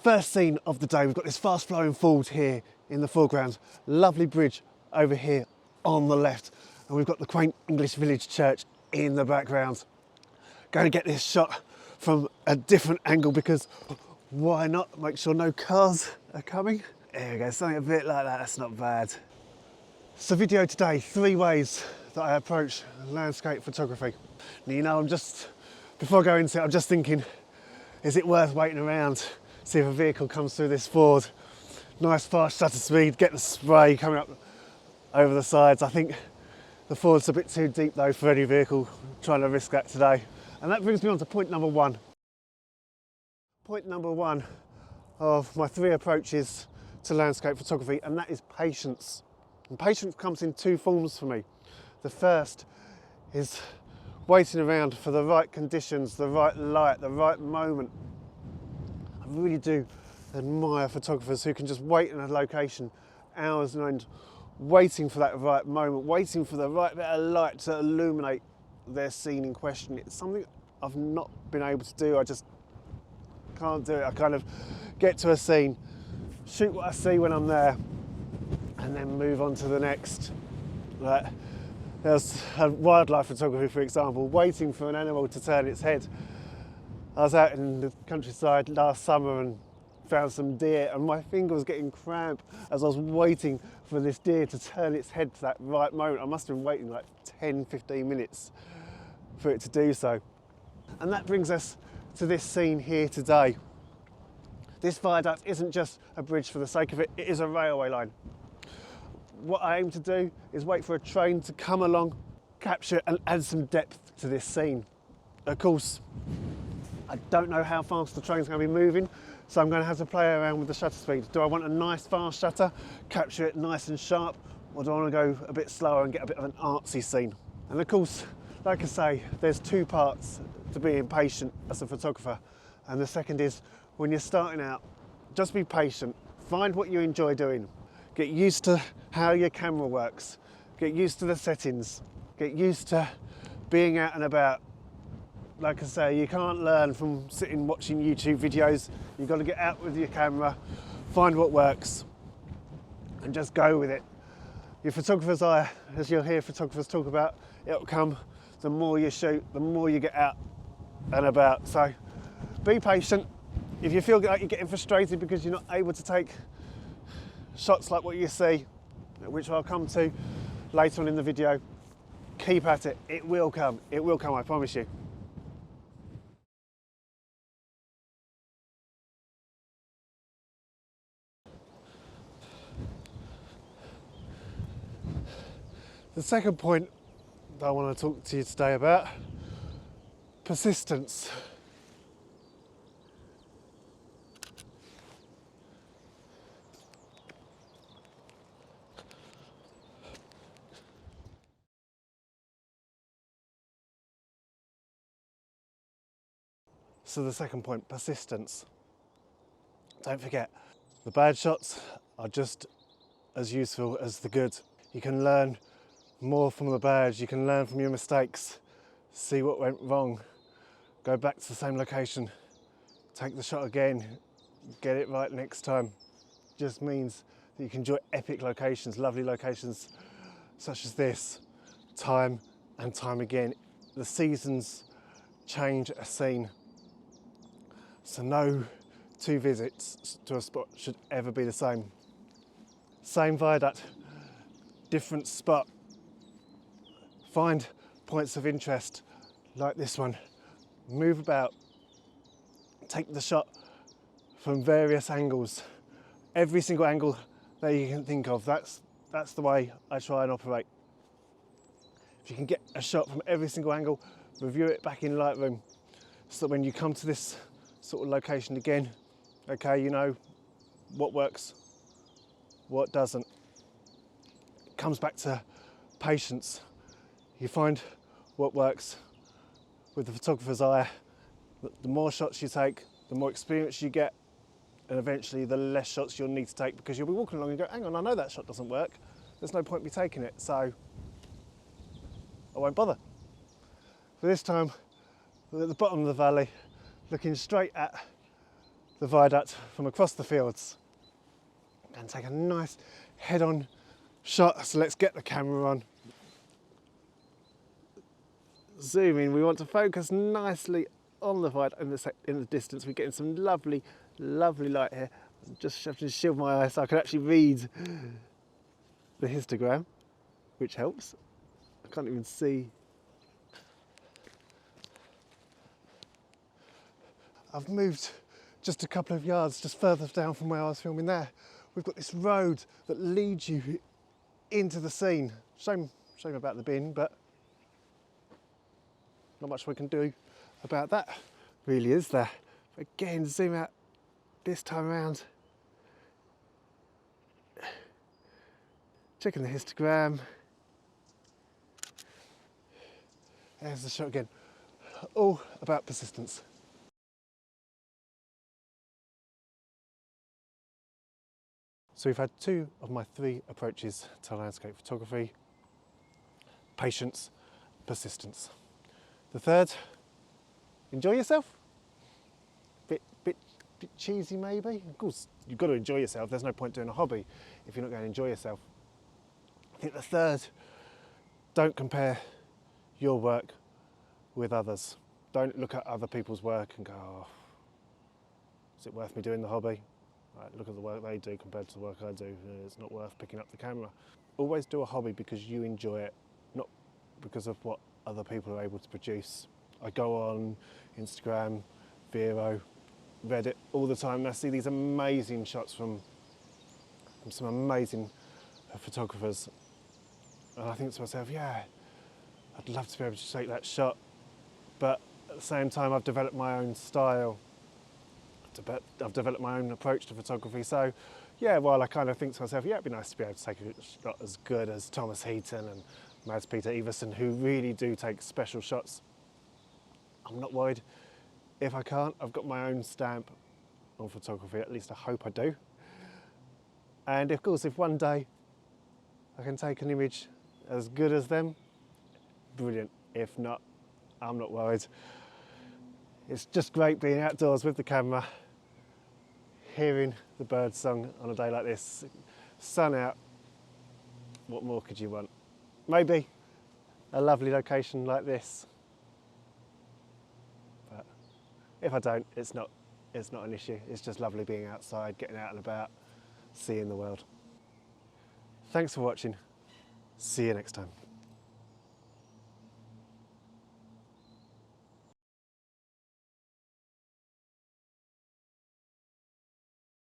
First scene of the day, we've got this fast flowing ford here in the foreground, lovely bridge over here on the left, and we've got the quaint English village church in the background. Going to get this shot from a different angle because why not? Make sure no cars are coming. There we go, something a bit like that, that's not bad. So video today, 3 ways that I approach landscape photography. Now, you know, before I go into it, I'm just thinking, is it worth waiting around, see if a vehicle comes through this ford? Nice fast shutter speed, get the spray coming up over the sides. I think the ford's a bit too deep though for any vehicle trying to risk that today. And that brings me on to point number 1. Point number 1 of my 3 approaches to landscape photography, and that is patience. And patience comes in 2 forms for me. The first is waiting around for the right conditions, the right light, the right moment. I really do admire photographers who can just wait in a location hours on end, waiting for that right moment, waiting for the right bit of light to illuminate their scene in question. It's something I've not been able to do. I just can't do it. I kind of get to a scene, shoot what I see when I'm there, and then move on to the next. Like, there's a wildlife photography, for example, waiting for an animal to turn its head. I was out in the countryside last summer and found some deer, and my finger was getting cramp as I was waiting for this deer to turn its head to that right moment. I must have been waiting like 10-15 minutes for it to do so. And that brings us to this scene here today. This viaduct isn't just a bridge for the sake of it, it is a railway line. What I aim to do is wait for a train to come along, capture and add some depth to this scene. Of course, I don't know how fast the train's going to be moving, so I'm going to have to play around with the shutter speed. Do I want a nice fast shutter, capture it nice and sharp, or do I want to go a bit slower and get a bit of an artsy scene? And of course, like I say, there's 2 parts to being patient as a photographer. And the second is, when you're starting out, just be patient, find what you enjoy doing. Get used to how your camera works, get used to the settings, get used to being out and about. Like I say, you can't learn from sitting watching YouTube videos. You've got to get out with your camera, find what works, and just go with it. Your photographer's eye, as you'll hear photographers talk about, it'll come the more you shoot, the more you get out and about. So be patient. If you feel like you're getting frustrated because you're not able to take shots like what you see, which I'll come to later on in the video, keep at it. It will come, I promise you. The second point that I want to talk to you today about, persistence. So the second point, persistence. Don't forget, the bad shots are just as useful as the good. You can learn more from the bad, you can learn from your mistakes, see what went wrong, go back to the same location, take the shot again, get it right next time. Just means that you can enjoy epic locations, lovely locations such as this, time and time again. The seasons change a scene, so no 2 visits to a spot should ever be the same. Same viaduct, different spot. Find points of interest like this one. Move about, take the shot from various angles. Every single angle that you can think of, that's the way I try and operate. If you can get a shot from every single angle, review it back in Lightroom, so that when you come to this sort of location again, okay, you know what works, what doesn't. It comes back to patience. You find what works with the photographer's eye. The more shots you take, the more experience you get, and eventually the less shots you'll need to take, because you'll be walking along and go, hang on, I know that shot doesn't work. There's no point me taking it, so I won't bother. For this time, we're at the bottom of the valley, looking straight at the viaduct from across the fields and take a nice head-on shot. So let's get the camera on. Zoom in. We want to focus nicely on the viaduct in the distance. We're getting some lovely, lovely light here. Just have to shield my eyes so I can actually read the histogram, which helps. I can't even see. I've moved just a couple of yards just further down from where I was filming there. We've got this road that leads you into the scene. Shame about the bin, but not much we can do about that, really, is there? Again, zoom out this time around. Checking the histogram. There's the shot again. All about persistence. So we've had 2 of my 3 approaches to landscape photography: patience, persistence. The third, enjoy yourself. Bit cheesy maybe. Of course, you've got to enjoy yourself. There's no point doing a hobby if you're not going to enjoy yourself. I think the third, don't compare your work with others. Don't look at other people's work and go, oh, is it worth me doing the hobby? Right, look at the work they do compared to the work I do. It's not worth picking up the camera. Always do a hobby because you enjoy it, not because of what other people are able to produce. I go on Instagram, Vero, Reddit all the time and I see these amazing shots from some amazing photographers. And I think to myself, yeah, I'd love to be able to take that shot. But at the same time, I've developed my own style. I've developed my own approach to photography. So yeah, while I kind of think to myself, yeah, it'd be nice to be able to take a shot as good as Thomas Heaton and Mads Peter Iversen, who really do take special shots. I'm not worried if I can't. I've got my own stamp on photography, at least I hope I do. And of course, if one day I can take an image as good as them, brilliant. If not, I'm not worried. It's just great being outdoors with the camera, hearing the birds song on a day like this, sun out. What more could you want? Maybe a lovely location like this. But if I don't, it's not an issue. It's just lovely being outside, getting out and about, seeing the world. Thanks for watching. See you next time.